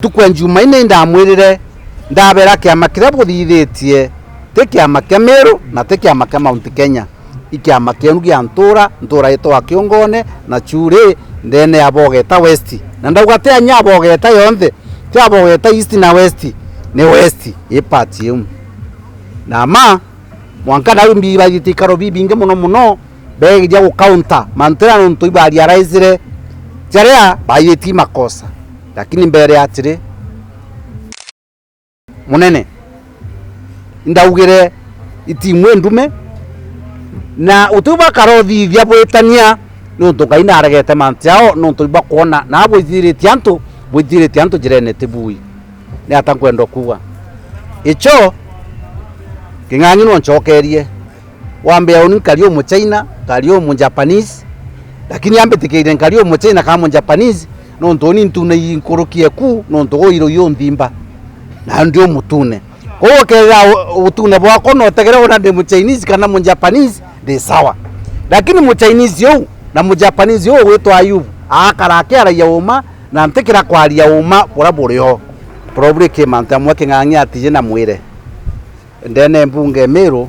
tukwe Jumaine ndamwirire ndabera kiama kiria buthithitie ti kiama kia Meru na ti kiama kia Mount Kenya ikiama kienu gia ntura itwa kiongone na chure ndene abogeta west na ndauga te anya abogeta yonthe ti abogeta east na west ni west ipati yum na ma mwanka na mbi bagitikaro bibinge muno begija ku counter mantera ntu ibari araizire jaria bayeti makosa lakini mbere atire munene ndaugire itimwe ndume na utuba karothi thia bwetania no tukaina aragete mantiao no tuba kuona na bwithire tianto jirene tibui ni atankwenda kuwa icho kinganyi no nchokerie wambe oni kalio mu China kalio mu Japanese lakini ambe tikire kalio mu China kama mu Japanese no ntoni ntune yinkorokie ku no ntogoiro yo ndimba na ndio mutune ko kera utune bwako no tegera ona de mu Chinese kana mu Japanese de sawa lakini mu Chinese yo na mu Japanese yo wetwa Ayub akarake ara yauma na ntekera kwari yauma bora boryo probably ke manta mwake nganya atije na mwire ndene mbunge Meru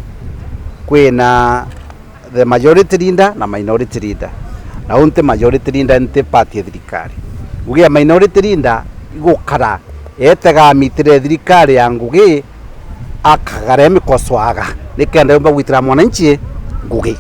kwina the majority leader na minority leader na unte majority leader nte party thirikari ugia minority leader igukara etega mitire thirikari ya ngugi akagareme koswaga nikende mba gwitira mwananchi ngugi